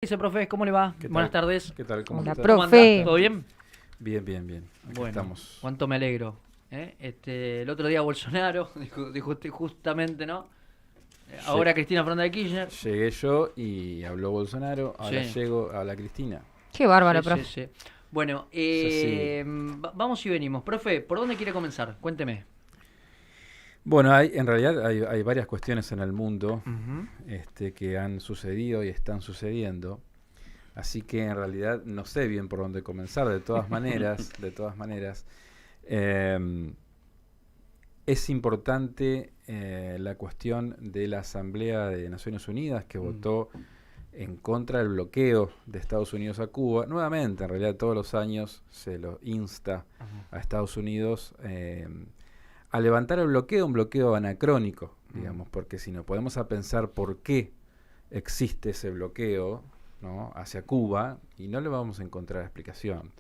Dice, profe, ¿cómo le va? ¿Qué Buenas tal? tardes. ¿Qué tal? ¿Cómo Hola, estás? ¿Cómo anda? profe. ¿Todo bien? Bien, bien, bien. Aquí Bueno, estamos. cuánto me alegro. El otro día Bolsonaro dijo justamente, ¿no? Ahora Cristina Fernández de Kirchner. Llegué yo y habló Bolsonaro. Ahora Sí, llego, habla Cristina. Qué bárbaro, sí, sí, profe. sí. Bueno, Es así. vamos y venimos. Profe, ¿por dónde quiere comenzar? Cuénteme. Bueno, en realidad hay varias cuestiones en el mundo Ujú. que han sucedido y están sucediendo. Así que en realidad no sé bien por dónde comenzar. De todas maneras, eh, es importante la cuestión de la Asamblea de Naciones Unidas que Mm, votó en contra del bloqueo de Estados Unidos a Cuba. Nuevamente, en realidad todos los años se lo insta ajá, a Estados Unidos a levantar el bloqueo, un bloqueo anacrónico, mm, digamos, porque si nos podemos a pensar por qué existe ese bloqueo, ¿no?, hacia Cuba, y no le vamos a encontrar explicación.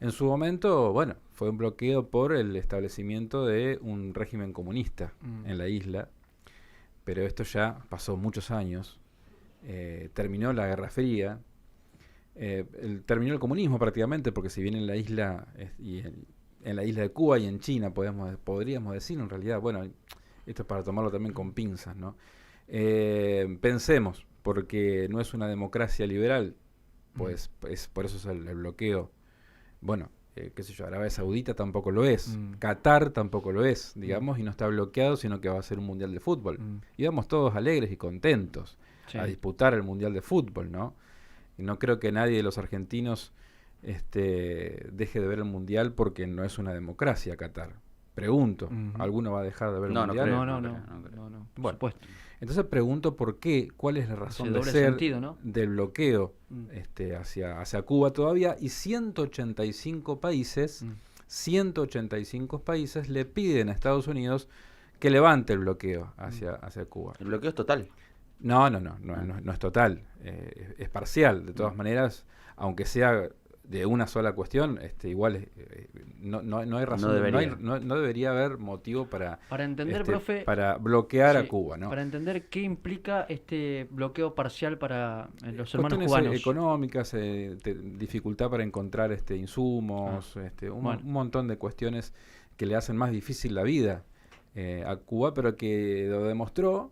En su momento, bueno, fue un bloqueo por el establecimiento de un régimen comunista mm, en la isla, pero esto ya pasó muchos años, terminó la Guerra Fría, terminó el comunismo prácticamente, porque si bien en la isla en la isla de Cuba y en China podríamos decir en realidad, bueno, esto es para tomarlo también con pinzas, ¿no? Pensemos, porque no es una democracia liberal, mm, pues por eso es el bloqueo. Bueno, qué sé yo, Arabia Saudita tampoco lo es, mm, Qatar tampoco lo es, mm, digamos, y no está bloqueado, sino que va a ser un mundial de fútbol. mm. Íbamos todos alegres y contentos a Sí. disputar el mundial de fútbol, ¿no? Y no creo que nadie de los argentinos deje de ver el mundial porque no es una democracia Qatar. Pregunto, Ujú. ¿alguno va a dejar de ver el No, no mundial? creo, No, no, no creo, no, no creo. no, no, por Bueno, supuesto. entonces pregunto por qué, cuál es la Ese razón de doble ser sentido, ¿no? del bloqueo Mm, hacia Cuba todavía, y 185 países, mm, 185 países le piden a Estados Unidos que levante el bloqueo mm. hacia Cuba. El bloqueo es total. No, Ah, no es total, es parcial. De todas mm. maneras, aunque sea de una sola cuestión, igual no hay No razón, debería. no debería haber motivo Para entender, profe, para bloquear a sí, Cuba, ¿no? para entender qué implica este bloqueo parcial para los hermanos Cuestiones cubanos. económicas, dificultad para encontrar Ah, insumos, bueno, un montón de cuestiones que le hacen más difícil la vida a Cuba, pero que lo demostró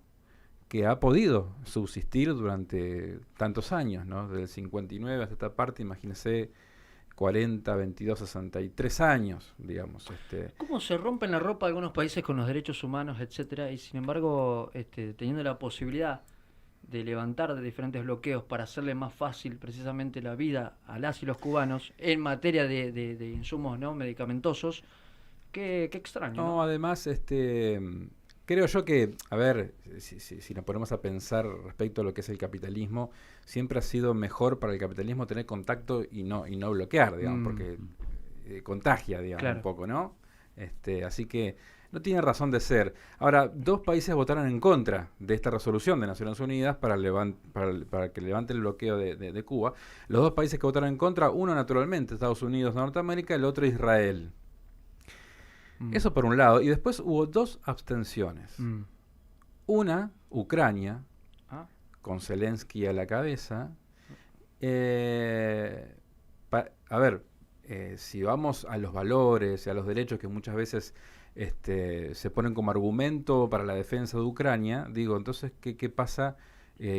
que ha podido subsistir durante tantos años, ¿no? Desde el 59 hasta esta parte, imagínese 40, 22, 63 años, digamos. ¿cómo se rompen la ropa algunos países con los derechos humanos, etcétera, y sin embargo, teniendo la posibilidad de levantar de diferentes bloqueos para hacerle más fácil precisamente la vida a las y los cubanos en materia de insumos no medicamentosos? Qué extraño, ¿no? No, además, creo yo que, a ver, si nos ponemos a pensar respecto a lo que es el capitalismo, siempre ha sido mejor para el capitalismo tener contacto y no bloquear, digamos, Mm, porque contagia, digamos, un claro. poco, ¿no? Así que no tiene razón de ser. Ahora, dos países votaron en contra de esta resolución de Naciones Unidas para que levante el bloqueo de Cuba. Los dos países que votaron en contra, uno naturalmente, Estados Unidos, Norteamérica, el otro Israel. Mm, Eso por un lado. Y después hubo dos abstenciones. mm. Una, Ucrania, Ah, con Zelensky a la cabeza. Eh, a ver, si vamos a los valores y a los derechos que muchas veces se ponen como argumento para la defensa de Ucrania, digo, entonces, ¿qué pasa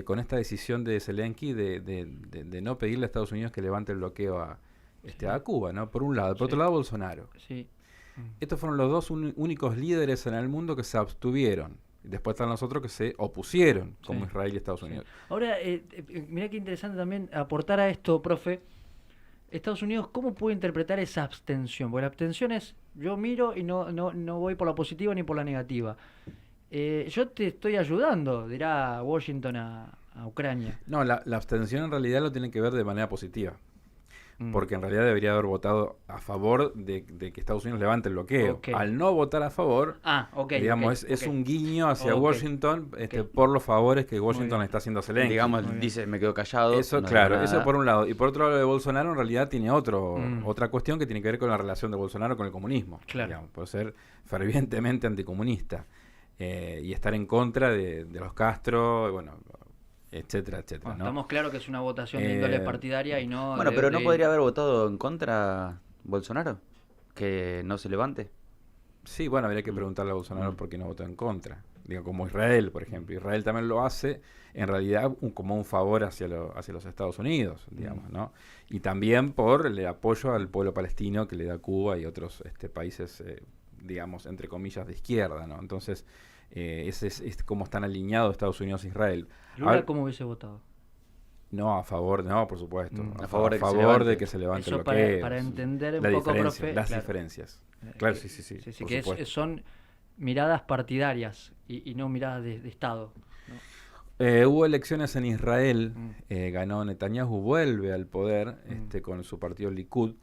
con esta decisión de Zelensky de no pedirle a Estados Unidos que levante el bloqueo a sí, Cuba, ¿no? Por un lado. Por otro sí, lado, Bolsonaro. sí. Mm. Estos fueron los dos únicos líderes en el mundo que se abstuvieron. Después están los otros que se opusieron, como Sí, Israel y Estados sí. Unidos. Ahora, mirá qué interesante también aportar a esto, profe. Estados Unidos, ¿cómo puede interpretar esa abstención? Porque la abstención es, yo miro y no voy por la positiva ni por la negativa. Yo te estoy ayudando, dirá Washington a Ucrania. No, la abstención en realidad lo tiene que ver de manera positiva. Mm, Porque en realidad debería haber votado a favor de que Estados Unidos levante el bloqueo. ok. Al no votar a favor, Ah, ok, digamos, ok, es ok. un guiño hacia Ok, Washington ok. por los favores que Muy Washington bien. está haciendo a Zelensky. Digamos, Muy bien. dice, me quedo callado. Eso, no digo claro, eso nada. por un lado. Y por otro lado, de Bolsonaro en realidad tiene Mm, otra cuestión que tiene que ver con la relación de Bolsonaro con el comunismo, claro. digamos, por ser fervientemente anticomunista y estar en contra de los Castro, bueno, etcétera, etcétera, Bueno, ¿no? estamos claros que es una votación de índole partidaria y no Bueno, pero ¿no podría haber votado en contra Bolsonaro? Que no se levante. Sí, bueno, habría que preguntarle a Bolsonaro Mm. por qué no votó en contra. Digo, como Israel, por ejemplo. Israel también lo hace, en realidad, como un favor hacia los Estados Unidos, digamos, ¿no? Y también por el apoyo al pueblo palestino que le da Cuba y otros países, digamos, entre comillas, de izquierda, ¿no? Entonces, ese es como están alineados Estados Unidos e Israel. Lula, ¿cómo hubiese votado? No, a favor, no, por supuesto. A favor de que se favor levante. de que se levante Eso el para- bloqueo. para sí. entender un La poco, diferencia, profe, las claro. diferencias. Claro, sí, por que supuesto. son miradas partidarias y no miradas de Estado, ¿no? Hubo elecciones en Israel, Mm. ganó Netanyahu, vuelve al poder Mm. con su partido Likud,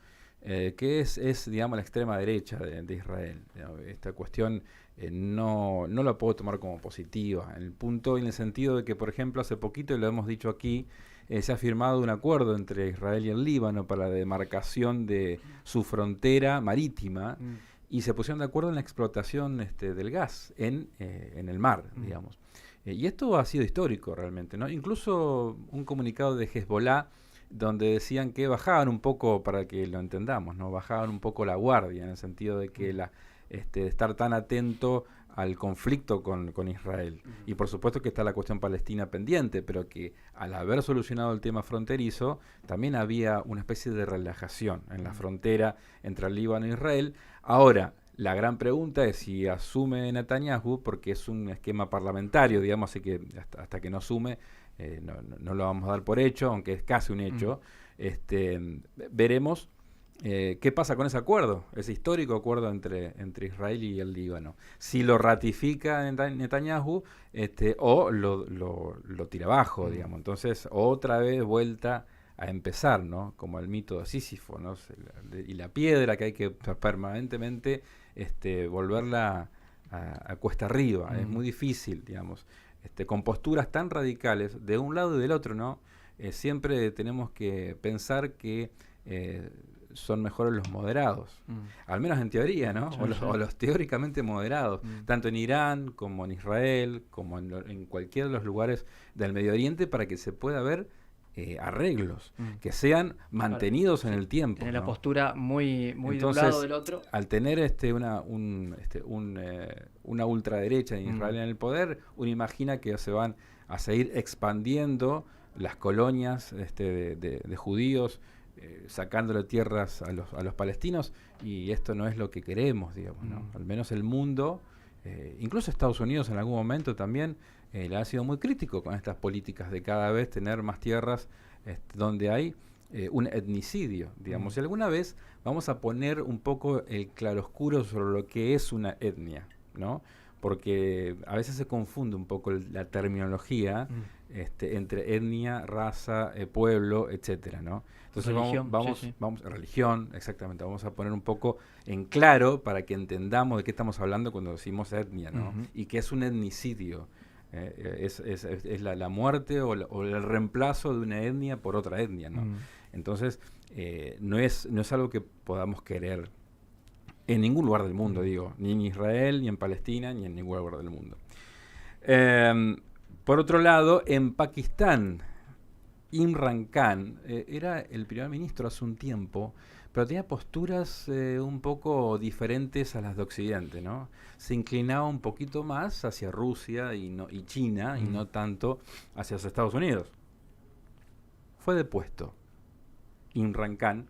que digamos, la extrema derecha de Israel. Esta cuestión no la puedo tomar como positiva, en el sentido de que, por ejemplo, hace poquito, y lo hemos dicho aquí, se ha firmado un acuerdo entre Israel y el Líbano para la demarcación de su frontera marítima, Mm. y se pusieron de acuerdo en la explotación del gas en el mar, digamos. Y esto ha sido histórico realmente, ¿no? Incluso un comunicado de Hezbollah donde decían que bajaban un poco, para que lo entendamos, ¿no? Bajaban un poco la guardia, en el sentido de que de estar tan atento al conflicto con Israel. Y por supuesto que está la cuestión palestina pendiente, pero que al haber solucionado el tema fronterizo, también había una especie de relajación en la frontera entre el Líbano e Israel. Ahora, la gran pregunta es si asume Netanyahu, porque es un esquema parlamentario, digamos, así que hasta que no asume, no lo vamos a dar por hecho, aunque es casi un hecho. Veremos qué pasa con ese acuerdo, ese histórico acuerdo entre Israel y el Líbano. Si lo ratifica Netanyahu o lo tira abajo, digamos. Entonces, otra vez vuelta a empezar, ¿no? Como el mito de Sísifo, ¿no? Y la piedra que hay que permanentemente volverla a cuesta arriba. Es muy difícil, digamos. Con posturas tan radicales de un lado y del otro, ¿no? Siempre tenemos que pensar que son mejores los moderados, al menos en teoría, ¿no? Sí, o los teóricamente moderados, Mm. tanto en Irán como en Israel, como en cualquiera de los lugares del Medio Oriente, para que se pueda ver arreglos que sean mantenidos en el tiempo, Tener ¿no? la postura muy de un Entonces, lado o del otro. al tener una ultraderecha en Israel en el poder, uno imagina que se van a seguir expandiendo las colonias de judíos, sacándole tierras a los palestinos, y esto no es lo que queremos, digamos, ¿no? Al menos el mundo, incluso Estados Unidos en algún momento también, le ha sido muy crítico con estas políticas de cada vez tener más tierras donde hay un etnicidio, digamos. Y alguna vez vamos a poner un poco el claroscuro sobre lo que es una etnia, ¿no? Porque a veces se confunde un poco la terminología entre etnia, raza, pueblo, etcétera, ¿no? Entonces Religión, vamos religión, exactamente, vamos a poner un poco en claro para que entendamos de qué estamos hablando cuando decimos etnia, ¿no? Y qué es un etnicidio. Es la muerte o el reemplazo de una etnia por otra etnia, ¿no? Entonces, no es algo que podamos querer en ningún lugar del mundo, digo, ni en Israel, ni en Palestina, ni en ningún lugar del mundo. Por otro lado, en Pakistán, Imran Khan era el primer ministro hace un tiempo, pero tenía posturas un poco diferentes a las de Occidente, ¿no? Se inclinaba un poquito más hacia Rusia y China, y no tanto hacia los Estados Unidos. Fue depuesto Imran Khan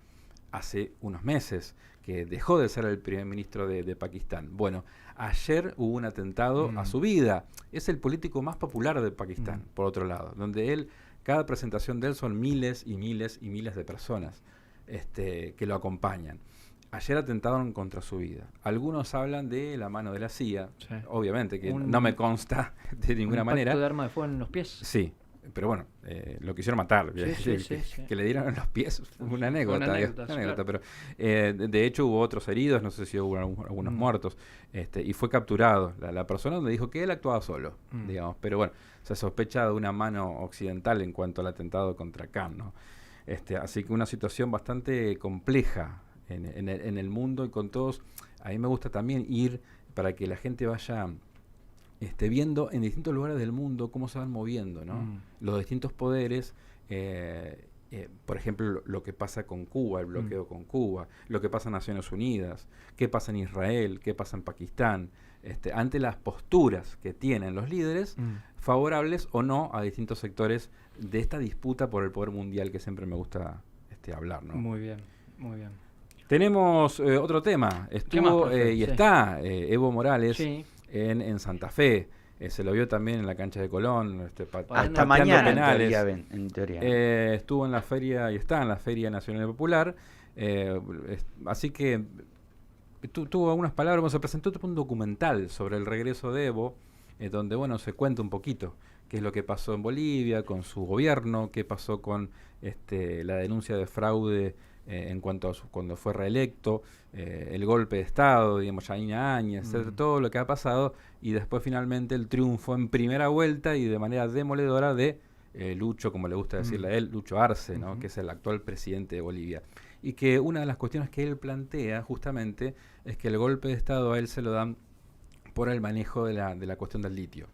hace unos meses, que dejó de ser el primer ministro de Pakistán. Bueno, ayer hubo un atentado a su vida. Es el político más popular de Pakistán, por otro lado, donde cada presentación de él son miles y miles y miles de personas que lo acompañan. Ayer atentaron contra su vida. Algunos hablan de la mano de la CIA, obviamente, que no me consta de ninguna manera. ¿Un impacto de arma de fuego en los pies? Sí, pero bueno, lo quisieron matar. Que le dieron en los pies, una anécdota. Claro. Pero de hecho hubo otros heridos, no sé si hubo algunos muertos, y fue capturado la persona, donde dijo que él actuaba solo, digamos. Pero bueno, se sospecha de una mano occidental en cuanto al atentado contra Khan, ¿no? Así que una situación bastante compleja en el mundo y con todos. A mí me gusta también ir para que la gente vaya viendo en distintos lugares del mundo cómo se van moviendo, ¿no? Mm. Los distintos poderes, por ejemplo, lo que pasa con Cuba, el bloqueo con Cuba, lo que pasa en Naciones Unidas, qué pasa en Israel, qué pasa en Pakistán, ante las posturas que tienen los líderes, favorables o no a distintos sectores de esta disputa por el poder mundial que siempre me gusta hablar, ¿no? Muy bien, muy bien. Tenemos otro tema. Estuvo más, profe? y Sí. está Evo Morales Sí. en Santa Fe. Se lo vio también en la cancha de Colón. Pateando Hasta mañana, penales. en teoría. Estuvo en la feria y está en la Feria Nacional Popular. Así que tuvo algunas palabras. Bueno, se presentó un documental sobre el regreso de Evo, donde bueno se cuenta un poquito qué es lo que pasó en Bolivia con su gobierno, qué pasó con la denuncia de fraude en cuanto a cuando fue reelecto, el golpe de Estado, digamos, Yanina Áñez, etcétera, todo lo que ha pasado, y después finalmente el triunfo en primera vuelta y de manera demoledora de Lucho, como le gusta decirle a él, Lucho Arce, ¿no? Que es el actual presidente de Bolivia. Y que una de las cuestiones que él plantea justamente es que el golpe de Estado a él se lo dan por el manejo de la cuestión del litio,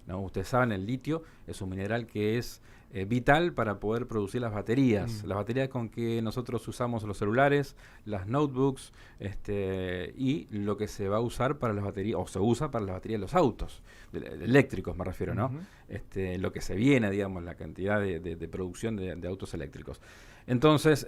¿no? Ustedes saben, el litio es un mineral que es vital para poder producir las baterías con que nosotros usamos los celulares, las notebooks, y lo que se va a usar para las baterías, o se usa para las baterías de los autos, eléctricos me refiero, ¿no? Lo que se viene, digamos, la cantidad de producción de autos eléctricos. Entonces,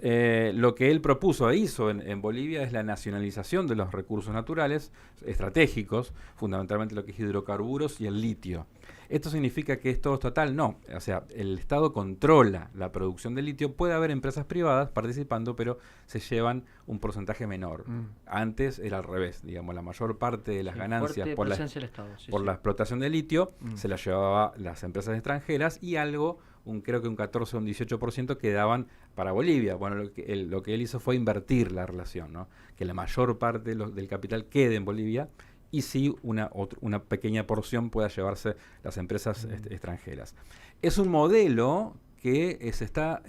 lo que él propuso e hizo en Bolivia es la nacionalización de los recursos naturales estratégicos, fundamentalmente lo que es hidrocarburos y el litio. ¿Esto significa que es todo estatal? No. O sea, el Estado controla la producción de litio. Puede haber empresas privadas participando, pero se llevan un porcentaje menor. Antes era al revés. Digamos, la mayor parte de las ganancias por la explotación de litio se la llevaba las empresas extranjeras y algo, creo que un 14 o un 18% quedaban para Bolivia. Bueno, lo que él hizo fue invertir la relación, ¿no? Que la mayor parte del capital quede en Bolivia y sí una pequeña porción pueda llevarse las empresas extranjeras. Es un modelo que se está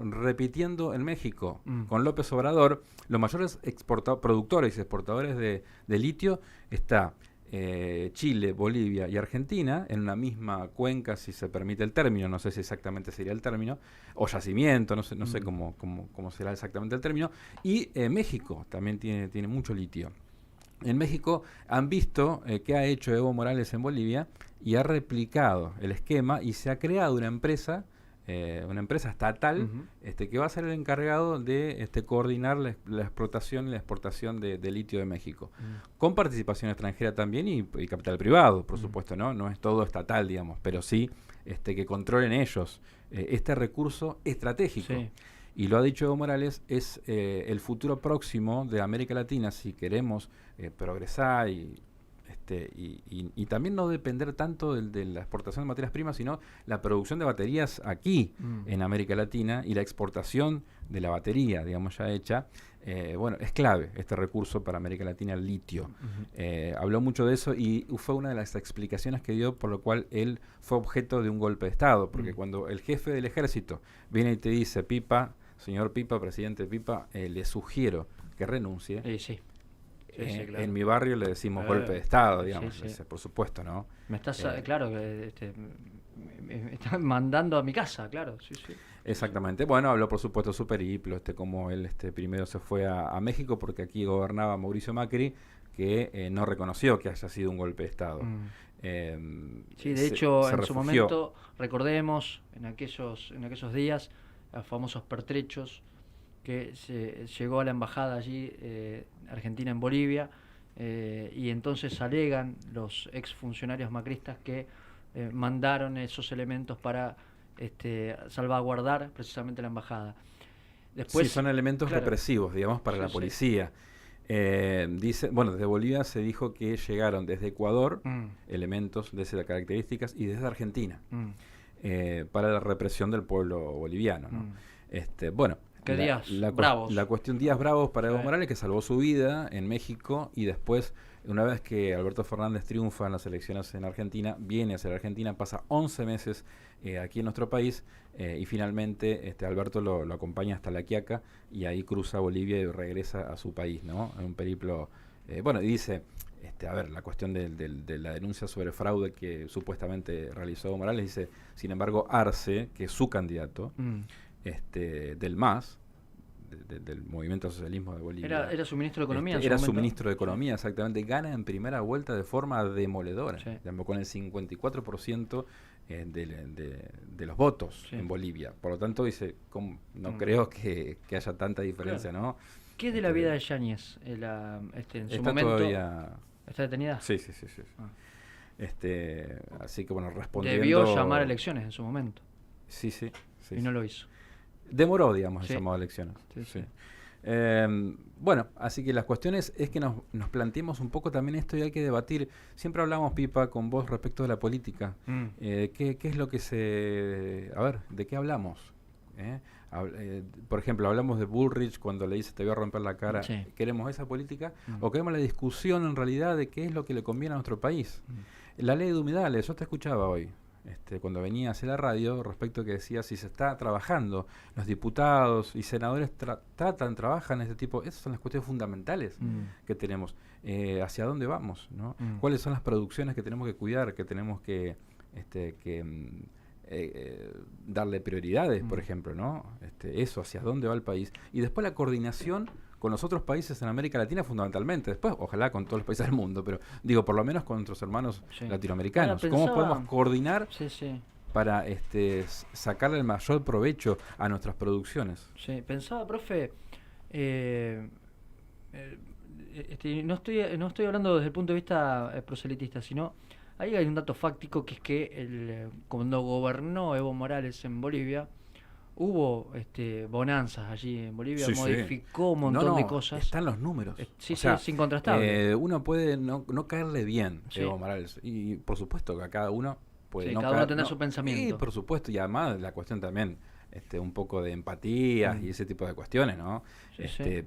repitiendo en México. Con López Obrador, los mayores productores y exportadores de litio está Chile, Bolivia y Argentina, en una misma cuenca, si se permite el término, no sé si exactamente sería el término, o yacimiento, no sé cómo será exactamente el término, y México también tiene mucho litio. En México han visto qué ha hecho Evo Morales en Bolivia y ha replicado el esquema y se ha creado una empresa estatal que va a ser el encargado de coordinar la explotación y la exportación de litio de México, con participación extranjera también y capital privado, por supuesto, no es todo estatal, digamos, pero sí que controlen ellos este recurso estratégico. Sí. Y lo ha dicho Evo Morales, es el futuro próximo de América Latina si queremos progresar y también no depender tanto de la exportación de materias primas, sino la producción de baterías aquí en América Latina y la exportación de la batería, digamos, ya hecha. Es clave este recurso para América Latina, el litio. Habló mucho de eso y fue una de las explicaciones que dio por lo cual él fue objeto de un golpe de Estado, porque cuando el jefe del ejército viene y te dice, Pipa, señor Pipa, presidente Pipa, le sugiero que renuncie. Sí, claro. En mi barrio le decimos golpe de Estado, digamos, por supuesto, ¿no? Me estás, claro, me están mandando a mi casa, claro, sí. Exactamente. Bueno, habló por supuesto su periplo, como él primero se fue a México porque aquí gobernaba Mauricio Macri, que no reconoció que haya sido un golpe de Estado. Sí, de hecho, en su momento, recordemos, en aquellos días, los famosos pertrechos, que se llegó a la embajada allí, Argentina en Bolivia, y entonces alegan los exfuncionarios macristas que mandaron esos elementos para salvaguardar precisamente la embajada. Después, sí, son elementos represivos, digamos, para la policía. Desde Bolivia se dijo que llegaron desde Ecuador elementos de esas características y desde Argentina para la represión del pueblo boliviano, ¿no? La cuestión días bravos para Evo Morales, que salvó su vida en México y después, una vez que Alberto Fernández triunfa en las elecciones en Argentina, viene a ser Argentina, pasa 11 meses aquí en nuestro país y finalmente Alberto lo acompaña hasta La Quiaca y ahí cruza Bolivia y regresa a su país, ¿no? En un periplo, y dice, a ver, la cuestión de la denuncia sobre fraude que supuestamente realizó Evo Morales, dice, sin embargo, Arce, que es su candidato, del MAS, del Movimiento al Socialismo de Bolivia. Era su ministro de Economía en su Era su momento. ministro de Economía, Sí. exactamente. Gana en primera vuelta de forma demoledora, Sí. digamos, con el 54% de los votos Sí. en Bolivia. Por lo tanto, dice, no creo que haya tanta diferencia, Claro. ¿no? ¿Qué es de la vida de Yáñez? En su Está momento. todavía... ¿Está detenida? Sí. Ah. Así que, bueno, respondiendo... Debió llamar a elecciones en su momento. Sí. Y no lo hizo. Demoró, digamos, el Sí. llamado a elecciones. Sí. Bueno, así que las cuestiones es que nos planteemos un poco también esto y hay que debatir. Siempre hablamos, Pipa, con vos respecto de la política. ¿Qué es lo que se... A ver, ¿de qué hablamos? Por ejemplo, hablamos de Bullrich cuando le dice te voy a romper la cara. Sí. ¿Queremos esa política? ¿O queremos la discusión en realidad de qué es lo que le conviene a nuestro país? La ley de humedales, yo te escuchaba hoy. Cuando venía hacia la radio, respecto a que decía si se está trabajando, los diputados y senadores trabajan este tipo, esas son las cuestiones fundamentales que tenemos. ¿Hacia dónde vamos? ¿No? ¿Cuáles son las producciones que tenemos que cuidar, que tenemos que darle prioridades, por ejemplo, ¿no? Eso, hacia dónde va el país. Y después la coordinación con los otros países en América Latina fundamentalmente. Después, ojalá con todos los países del mundo, pero digo, por lo menos con nuestros hermanos latinoamericanos. Ahora, ¿Cómo podemos coordinar para sacarle el mayor provecho a nuestras producciones? Sí, pensaba, profe, no estoy hablando desde el punto de vista proselitista, sino ahí hay un dato fáctico que es que cuando gobernó Evo Morales en Bolivia, hubo bonanzas allí en Bolivia, modificó un montón de cosas. Están los números. Sí, es incontrastable. Uno puede no caerle bien a Evo Morales. Y por supuesto que a cada uno puede no cada uno tendrá su pensamiento. Y por supuesto, y además la cuestión también, un poco de empatía y ese tipo de cuestiones, ¿no?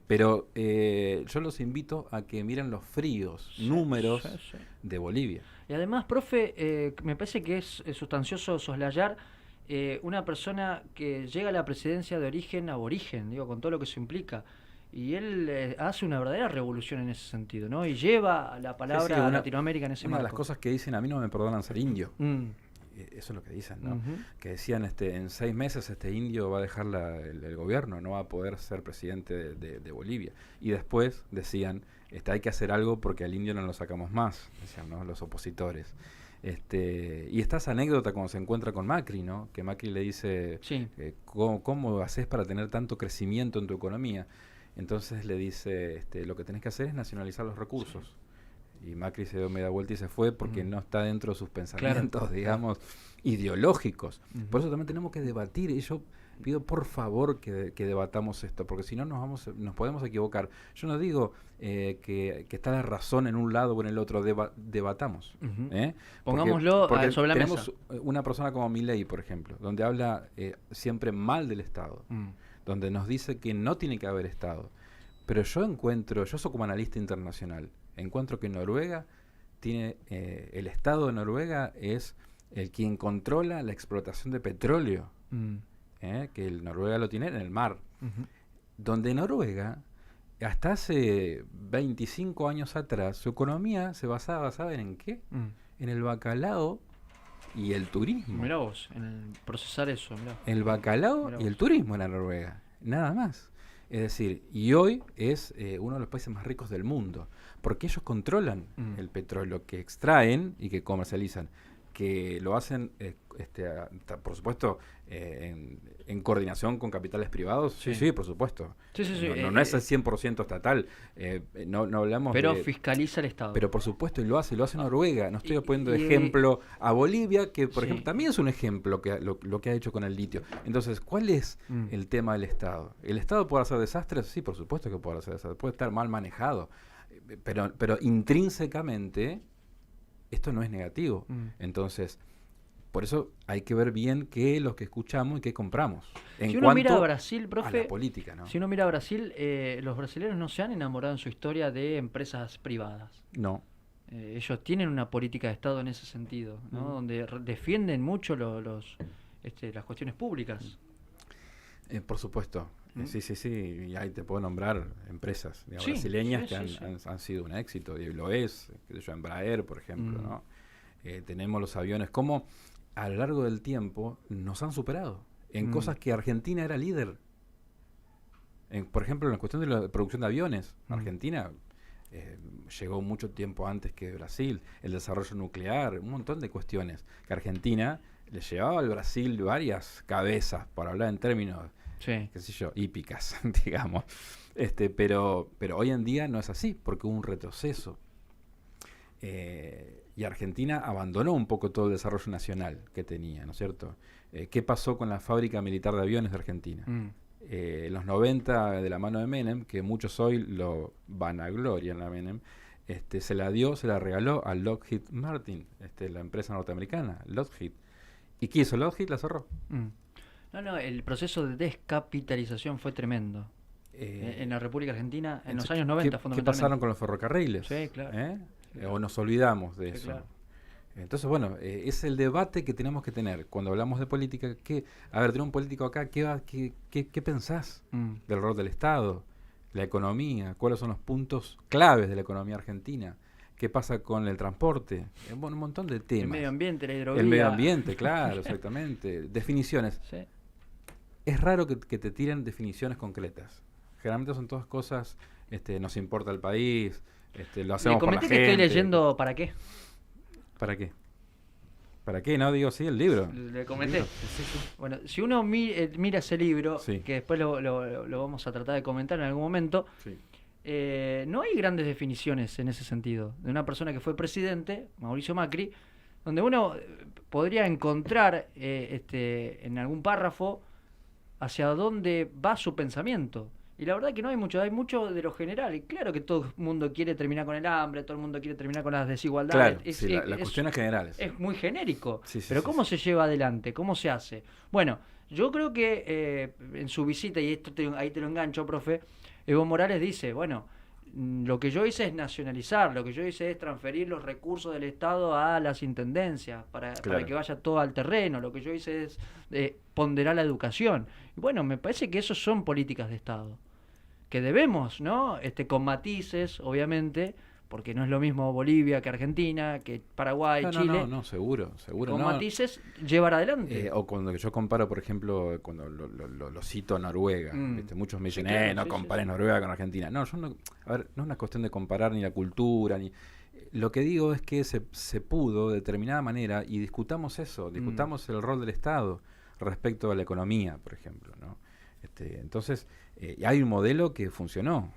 Pero yo los invito a que miren los fríos números de Bolivia. Y además, profe, me parece que es sustancioso soslayar una persona que llega a la presidencia de origen aborigen, digo, con todo lo que eso implica. Y él hace una verdadera revolución en ese sentido, ¿no? Y lleva la palabra a Latinoamérica en ese marco. Una de las cosas que dicen, a mí no me perdonan ser indio. Eso es lo que dicen, ¿no? Que decían, en 6 meses este indio va a dejar el gobierno, no va a poder ser presidente de Bolivia. Y después decían, hay que hacer algo porque al indio no lo sacamos más, decían, ¿no? Los opositores. Y está esa anécdota cuando se encuentra con Macri, ¿no? Que Macri le dice, ¿cómo haces para tener tanto crecimiento en tu economía? Entonces le dice, lo que tenés que hacer es nacionalizar los recursos. Y Macri se dio media vuelta y se fue porque no está dentro de sus pensamientos, digamos, ideológicos. Por eso también tenemos que debatir. Y yo pido por favor que debatamos esto, porque si no nos podemos equivocar. Yo no digo que está la razón en un lado o en el otro, debatamos. Pongámoslo porque sobre la tenemos mesa. Una persona como Milei, por ejemplo, donde habla siempre mal del Estado, donde nos dice que no tiene que haber Estado. Pero yo soy como analista internacional, encuentro que Noruega tiene, el Estado de Noruega es el quien controla la explotación de petróleo, que el Noruega lo tiene en el mar, donde Noruega, hasta hace 25 años atrás, su economía se basaba, ¿saben en qué? En el bacalao y el turismo. Mirá vos, en procesar eso. El bacalao y el turismo en la Noruega, nada más. Es decir, y hoy es uno de los países más ricos del mundo, porque ellos controlan el petróleo que extraen y que comercializan, que lo hacen, por supuesto, en coordinación con capitales privados. Sí, por supuesto. No es el 100% estatal, no hablamos pero fiscaliza el Estado. Pero por supuesto, y lo hace Noruega. No estoy poniendo de ejemplo a Bolivia, que por ejemplo también es un ejemplo lo que ha hecho con el litio. Entonces, ¿cuál es el tema del Estado? ¿El Estado puede hacer desastres? Sí, por supuesto que puede hacer desastres. Puede estar mal manejado. Pero intrínsecamente esto no es negativo. Entonces, por eso hay que ver bien qué es lo que escuchamos y qué compramos. Si uno mira a Brasil, profe, a la política, ¿no? Si uno mira a Brasil, los brasileños no se han enamorado en su historia de empresas privadas. No. Ellos tienen una política de Estado en ese sentido, ¿no? Donde defienden mucho las cuestiones públicas. Por supuesto. Sí, sí, sí. Y ahí te puedo nombrar empresas, digamos, Sí, brasileñas sí, que sí, sí. han sido un éxito. Y lo es, qué sé yo, Embraer, por ejemplo, Mm. ¿no? Tenemos los aviones. Como a lo largo del tiempo nos han superado en Mm. cosas que Argentina era líder. Por ejemplo, en la cuestión de la producción de aviones, Mm. Argentina llegó mucho tiempo antes que Brasil, el desarrollo nuclear, un montón de cuestiones que Argentina le llevaba al Brasil varias cabezas, para hablar en términos, Sí. qué sé yo, hípicas, digamos. Pero hoy en día no es así, porque hubo un retroceso. Y Argentina abandonó un poco todo el desarrollo nacional que tenía, ¿no es cierto? ¿Qué pasó con la fábrica militar de aviones de Argentina? Mm. En los 90, de la mano de Menem, que muchos hoy lo vanaglorian a Menem, se la regaló a Lockheed Martin, la empresa norteamericana, Lockheed. ¿Y qué hizo Lockheed? La cerró. Mm. No, el proceso de descapitalización fue tremendo. En la República Argentina, en los años 90, ¿Qué fundamentalmente. pasaron con los ferrocarriles? Sí, claro. Claro. ¿O nos olvidamos de Sí, eso? claro. Entonces, bueno, es el debate que tenemos que tener cuando hablamos de política. A ver, tenemos un político acá, ¿qué pensás Mm. del rol del Estado, la economía? ¿Cuáles son los puntos claves de la economía argentina? ¿Qué pasa con el transporte? Bueno, un montón de temas. El medio ambiente, la hidrovía. El medio ambiente, claro, exactamente. Definiciones. Sí. Es raro que te tiren definiciones concretas. Generalmente son todas cosas, nos importa el país, lo hacemos Le por la comenté que gente. estoy leyendo ¿Para qué? ¿Para qué? ¿Para qué? No, digo, sí, el libro. Le comenté. El libro. Sí, sí. Bueno, si uno mira ese libro, Sí. que después lo vamos a tratar de comentar en algún momento, Sí. no hay grandes definiciones en ese sentido. De una persona que fue presidente, Mauricio Macri, donde uno podría encontrar en algún párrafo hacia dónde va su pensamiento. Y la verdad que no hay mucho de lo general. Y claro que todo el mundo quiere terminar con el hambre, todo el mundo quiere terminar con las desigualdades. Claro, sí, las cuestiones generales. Es muy genérico. Sí, sí, pero sí, ¿cómo sí. se lleva adelante? ¿Cómo se hace? Bueno, yo creo que en su visita, y ahí te lo engancho, profe, Evo Morales dice, bueno, lo que yo hice es nacionalizar, lo que yo hice es transferir los recursos del Estado a las intendencias para que vaya todo al terreno, lo que yo hice es ponderar la educación. Y bueno, me parece que eso son políticas de Estado, que debemos, ¿no? Con matices, obviamente, porque no es lo mismo Bolivia que Argentina, que Paraguay, Chile. No, seguro. Con no. matices, llevar adelante. O cuando yo comparo, por ejemplo, cuando lo cito a Noruega, ¿viste? Muchos me dicen, Sí, claro, no sí, compares sí. Noruega con Argentina. No, a ver, no es una cuestión de comparar ni la cultura, ni... Lo que digo es que se pudo de determinada manera, y discutamos eso, discutamos el rol del Estado respecto a la economía, por ejemplo, ¿no? Entonces, hay un modelo que funcionó,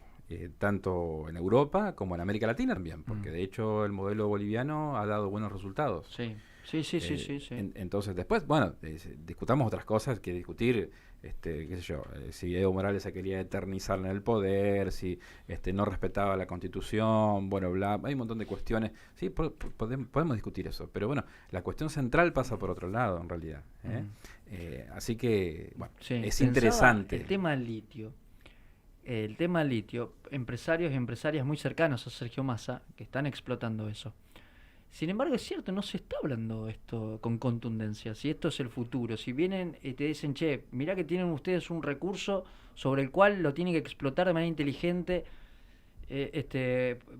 tanto en Europa como en América Latina también, porque de hecho el modelo boliviano ha dado buenos resultados. Sí. Entonces después, bueno, discutamos otras cosas que discutir, qué sé yo, si Evo Morales se quería eternizar en el poder, si no respetaba la Constitución, bueno, bla, hay un montón de cuestiones. Sí, podemos discutir eso, pero bueno, la cuestión central pasa por otro lado, en realidad. Así que, bueno, Sí, es pensaba interesante. El tema del litio, empresarios y empresarias muy cercanos a Sergio Massa que están explotando eso. Sin embargo, es cierto, no se está hablando esto con contundencia. Si esto es el futuro, si vienen y te dicen, che, mirá que tienen ustedes un recurso sobre el cual lo tienen que explotar de manera inteligente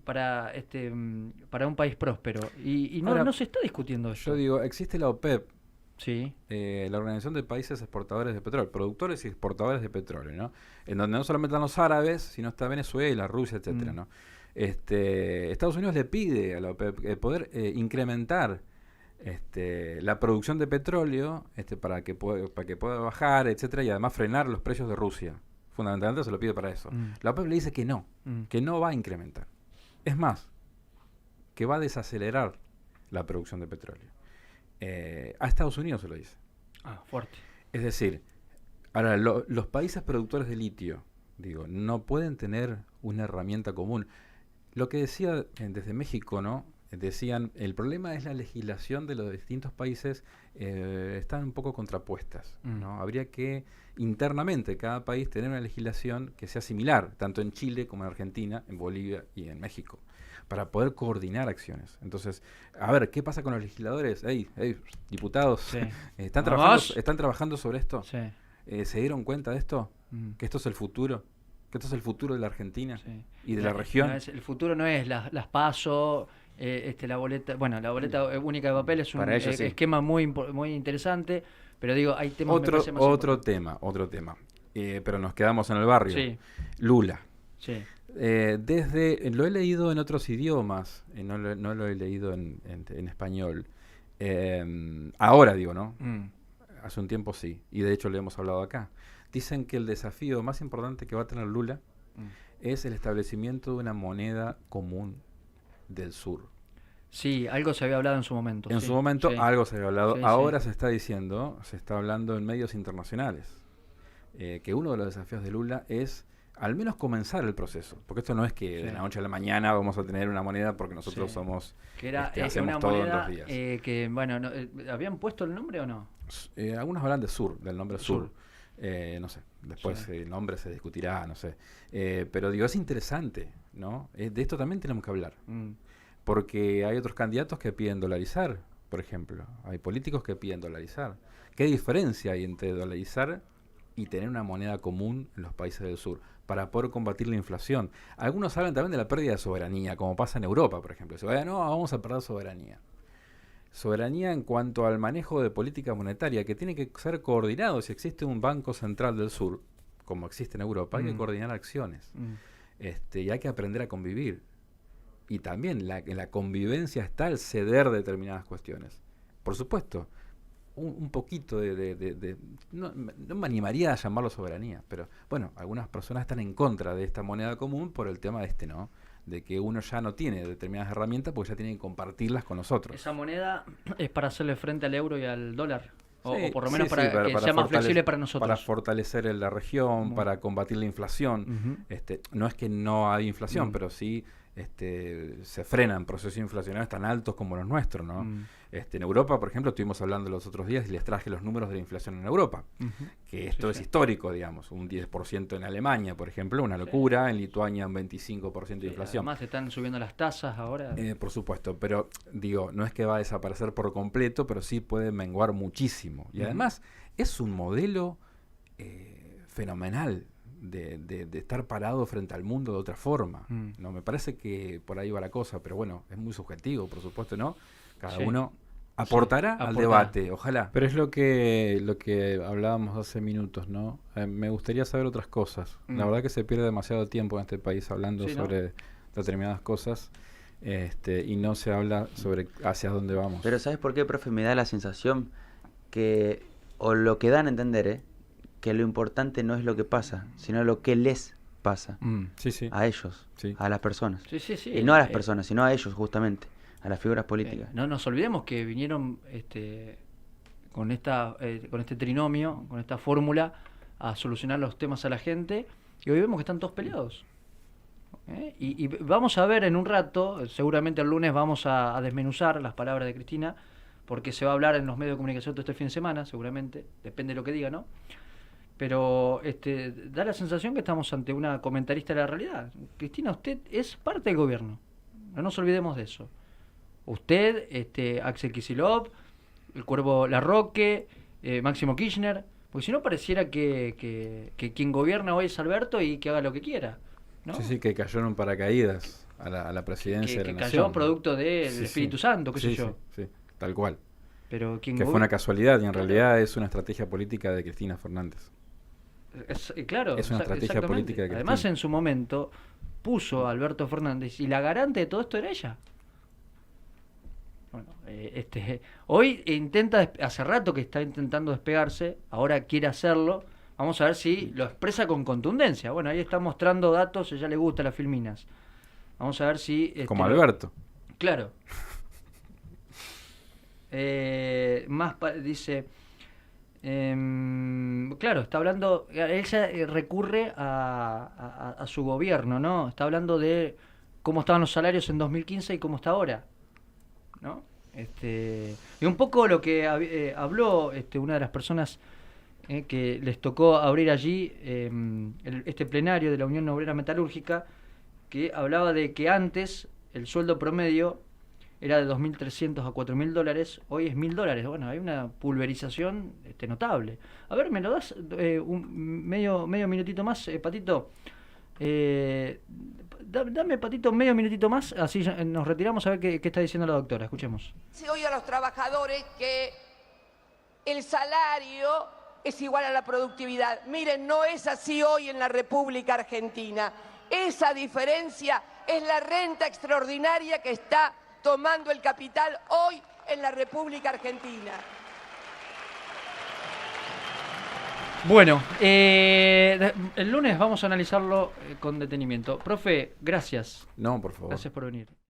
para un país próspero. Y Ahora, no se está discutiendo eso. Yo digo, existe la OPEP, Sí. la Organización de Países Exportadores de Petróleo, productores y exportadores de petróleo, ¿no? En donde no solamente están los árabes, sino está Venezuela, Rusia, etcétera, ¿no? Estados Unidos le pide a la OPEP poder incrementar la producción de petróleo para que pueda bajar, etcétera, y además frenar los precios de Rusia. Fundamentalmente se lo pide para eso. La OPEP le dice que no va a incrementar. Es más, que va a desacelerar la producción de petróleo. A Estados Unidos se lo dice. Fuerte. Es decir, ahora los países productores de litio, no pueden tener una herramienta común. Lo que decía desde México, ¿no? Decían, el problema es la legislación de los distintos países, están un poco contrapuestas, ¿no? Habría que internamente cada país tener una legislación que sea similar, tanto en Chile como en Argentina, en Bolivia y en México, para poder coordinar acciones. Entonces, a ver, ¿qué pasa con los legisladores? Diputados, Sí. ¿están trabajando sobre esto? Sí. ¿Se dieron cuenta de esto? Mm. Que esto es el futuro, que esto es el futuro de la Argentina Sí. y de la región. El futuro no es las PASO, la boleta, bueno, la boleta única de papel es un Para ellos sí. esquema muy interesante, pero digo, hay temas me parece más Otro importantes. tema. Pero nos quedamos en el barrio. Sí. Lula. Sí. Lo he leído en otros idiomas, no lo he leído en español. Ahora digo, ¿no? Mm. Hace un tiempo sí, y de hecho lo hemos hablado acá. Dicen que el desafío más importante que va a tener Lula es el establecimiento de una moneda común del sur. Sí, algo se había hablado en su momento. En su momento sí. algo se había hablado. Sí, Ahora sí. se está hablando en medios internacionales, que uno de los desafíos de Lula es al menos comenzar el proceso. Porque esto no es que de la noche a la mañana vamos a tener una moneda porque nosotros somos... Que era hacemos una todo en moneda 2 días. que, bueno, ¿habían puesto el nombre o no? Algunos hablan de sur, del nombre sur. Sur. No sé, después Sí. el nombre se discutirá, no sé. Pero digo, es interesante, ¿no? De esto también tenemos que hablar. Porque hay otros candidatos que piden dolarizar, por ejemplo. Hay políticos que piden dolarizar. ¿Qué diferencia hay entre dolarizar y tener una moneda común en los países del sur para poder combatir la inflación? Algunos hablan también de la pérdida de soberanía, como pasa en Europa, por ejemplo. Se vaya, no, vamos a perder soberanía. Soberanía en cuanto al manejo de política monetaria, que tiene que ser coordinado. Si existe un Banco Central del Sur, como existe en Europa, hay que coordinar acciones. Y hay que aprender a convivir. Y también en la convivencia está el ceder determinadas cuestiones. Por supuesto, un poquito no me animaría a llamarlo soberanía, pero bueno, algunas personas están en contra de esta moneda común por el tema ¿no? De que uno ya no tiene determinadas herramientas porque ya tiene que compartirlas con nosotros. ¿Esa moneda es para hacerle frente al euro y al dólar? O por lo Sí, menos sí, para que sea más flexible para nosotros. Para fortalecer la región, para combatir la inflación. No es que no hay inflación, pero sí se frenan procesos inflacionarios tan altos como los nuestros, ¿no? En Europa, por ejemplo, estuvimos hablando los otros días y les traje los números de la inflación en Europa, que esto es histórico, digamos, un 10% en Alemania, por ejemplo, una locura, en Lituania un 25% de inflación. Además están subiendo las tasas ahora. Por supuesto, pero digo, no es que va a desaparecer por completo, pero sí puede menguar muchísimo. Y además es un modelo fenomenal de estar parado frente al mundo de otra forma. No, me parece que por ahí va la cosa, pero bueno, es muy subjetivo, por supuesto, ¿no? Cada uno aportará al debate, ojalá. Pero es lo que hablábamos hace minutos, ¿no? Me gustaría saber otras cosas. La verdad que se pierde demasiado tiempo en este país hablando sobre determinadas cosas, y no se habla sobre hacia dónde vamos. Pero ¿sabes por qué, profe? Me da la sensación que, o lo que dan a entender, que lo importante no es lo que pasa, sino lo que les pasa a ellos, a las personas. Y no a las personas, sino a ellos justamente, a las figuras políticas. No nos olvidemos que vinieron con este trinomio, con esta fórmula, a solucionar los temas a la gente, y hoy vemos que están todos peleados. Y vamos a ver en un rato, seguramente el lunes vamos a desmenuzar las palabras de Cristina, porque se va a hablar en los medios de comunicación todo este fin de semana, seguramente, depende de lo que diga, ¿no? Pero da la sensación que estamos ante una comentarista de la realidad. Cristina, usted es parte del gobierno. No nos olvidemos de eso. Usted, Axel Kicillof, el Cuervo Larroque, Máximo Kirchner. Porque si no pareciera que quien gobierna hoy es Alberto y que haga lo que quiera, ¿no? Sí, que cayó en un paracaídas a la presidencia de la nación. Que cayó producto del Espíritu Santo, qué sé yo. Sí, tal cual. Pero que fue una casualidad y en realidad es una estrategia política de Cristina Fernández. Claro, es una estrategia política de Cristina. Además, en su momento puso a Alberto Fernández y la garante de todo esto era ella. Bueno, hoy hace rato que está intentando despegarse, ahora quiere hacerlo. Vamos a ver si lo expresa con contundencia. Bueno, ahí está mostrando datos, a ella le gusta las filminas. Vamos a ver si... Como Alberto. Claro. Dice... claro, está hablando, ella recurre a su gobierno, ¿no? Está hablando de cómo estaban los salarios en 2015 y cómo está ahora, ¿no? Y un poco lo que habló una de las personas que les tocó abrir allí este plenario de la Unión Obrera Metalúrgica, que hablaba de que antes el sueldo promedio era de 2.300 a 4.000 dólares, hoy es $1.000. Bueno, hay una pulverización notable. A ver, ¿me lo das medio minutito más, Patito? Dame, Patito, medio minutito más, así nos retiramos a ver qué está diciendo la doctora. Escuchemos. Se oye a los trabajadores que el salario es igual a la productividad. Miren, no es así hoy en la República Argentina. Esa diferencia es la renta extraordinaria que está tomando el capital hoy en la República Argentina. Bueno, el lunes vamos a analizarlo con detenimiento. Profe, gracias. No, por favor. Gracias por venir.